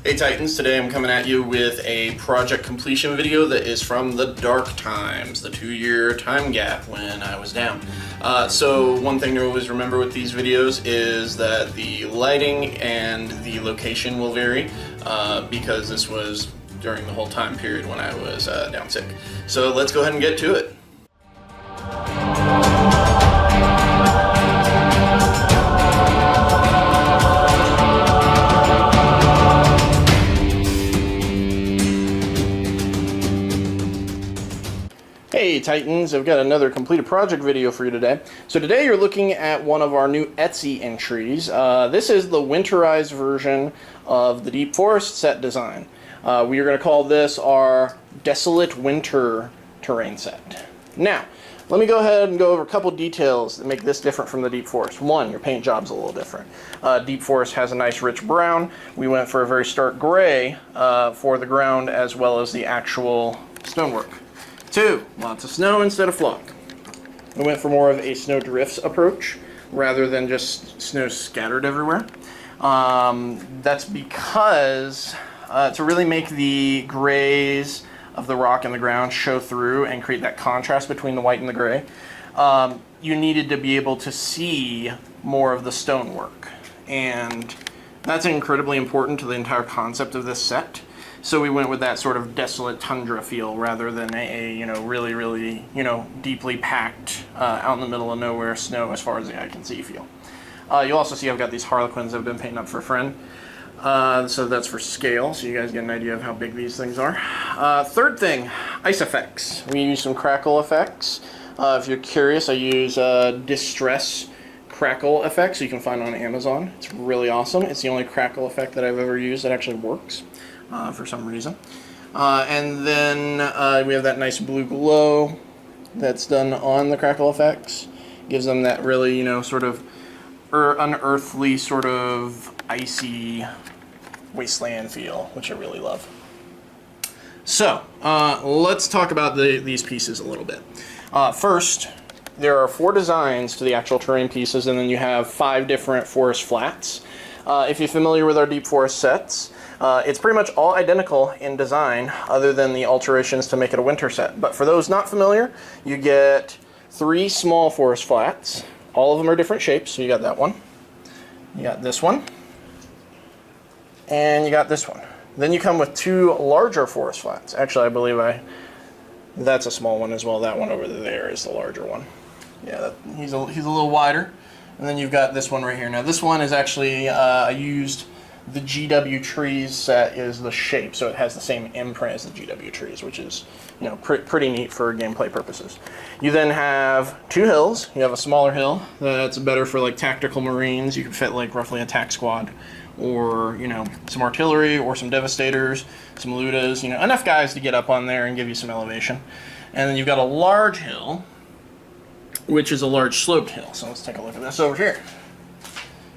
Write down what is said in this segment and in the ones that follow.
Hey Titans, today I'm coming at you with a project completion video that is from the dark times, the 2-year time gap when I was down. So one thing to always remember with these videos is that the lighting and the location will vary because this was during the whole time period when I was down sick. So let's go ahead and get to it. Hey Titans, I've got another completed project video for you today. So today you're looking at one of our new Etsy entries. This is the winterized version of the Deep Forest set design. We are going to call this our Desolate Winter terrain set. Now, let me go ahead and go over a couple details that make this different from the Deep Forest. One, your paint job's a little different. Deep Forest has a nice rich brown. We went for a very stark gray for the ground as well as the actual stonework. 2, lots of snow instead of flock. We went for more of a snow drifts approach rather than just snow scattered everywhere. That's because to really make the grays of the rock and the ground show through and create that contrast between the white and the gray, you needed to be able to see more of the stonework. And that's incredibly important to the entire concept of this set. So we went with that sort of desolate tundra feel rather than a really deeply packed out in the middle of nowhere snow as far as the eye can see feel. You'll also see I've got these harlequins I've been painting up for a friend. So that's for scale, so you guys get an idea of how big these things are. Third thing, ice effects. We use some crackle effects. If you're curious, I use distress crackle effects you can find on Amazon. It's really awesome. It's the only crackle effect that I've ever used that actually works. For some reason. And then we have that nice blue glow that's done on the crackle effects. Gives them that really, sort of unearthly, sort of icy wasteland feel, which I really love. So, let's talk about these pieces a little bit. First, there are 4 designs to the actual terrain pieces, and then you have 5 different forest flats. If you're familiar with our Deep Forest sets, it's pretty much all identical in design other than the alterations to make it a winter set. But for those not familiar, you get 3 small forest flats. All of them are different shapes, so you got that one. You got this one. And you got this one. Then you come with 2 larger forest flats. Actually, I believe that's a small one as well. That one over there is the larger one. Yeah, he's a little wider. And then you've got this one right here. Now this one is actually, I used the GW Trees set is the shape, so it has the same imprint as the GW Trees, which is, pretty neat for gameplay purposes. You then have 2 hills. You have a smaller hill that's better for like tactical marines. You can fit like roughly a tac squad, or some artillery, or some devastators, some ludas. Enough guys to get up on there and give you some elevation. And then you've got a large hill, which is a large sloped hill. So let's take a look at this over here.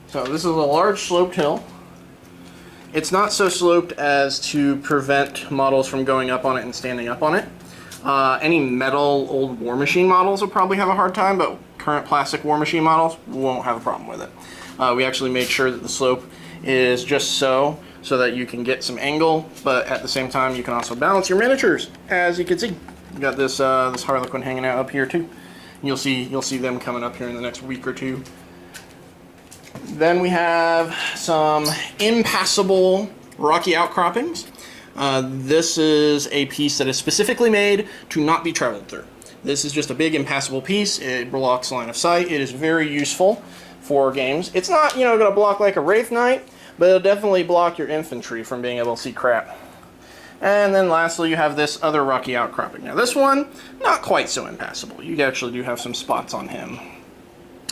So this is a large sloped hill. It's not so sloped as to prevent models from going up on it and standing up on it. Any metal old War Machine models will probably have a hard time, but current plastic War Machine models won't have a problem with it. We actually made sure that the slope is just so that you can get some angle, but at the same time you can also balance your miniatures. As you can see, you got this this harlequin hanging out up here too. You'll see them coming up here in the next week or 2. Then we have some impassable rocky outcroppings. This is a piece that is specifically made to not be traveled through. This is just a big impassable piece. It blocks line of sight. It is very useful for games. It's not, going to block like a Wraith Knight, but it'll definitely block your infantry from being able to see crap. And then lastly, you have this other rocky outcropping. Now this one, not quite so impassable. You actually do have some spots on him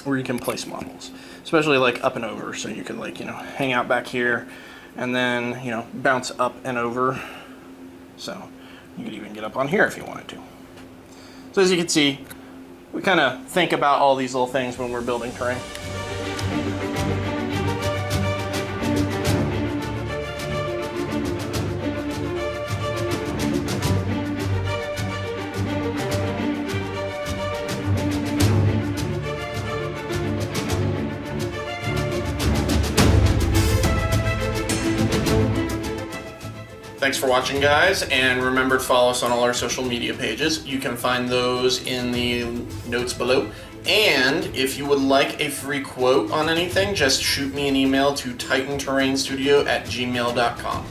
where you can place models, especially like up and over. So you could hang out back here and then, bounce up and over. So you could even get up on here if you wanted to. So as you can see, we kind of think about all these little things when we're building terrain. Thanks for watching, guys, and remember to follow us on all our social media pages. You can find those in the notes below. And if you would like a free quote on anything, just shoot me an email to titanterrainstudio@gmail.com.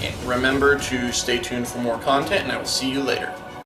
And remember to stay tuned for more content, and I will see you later.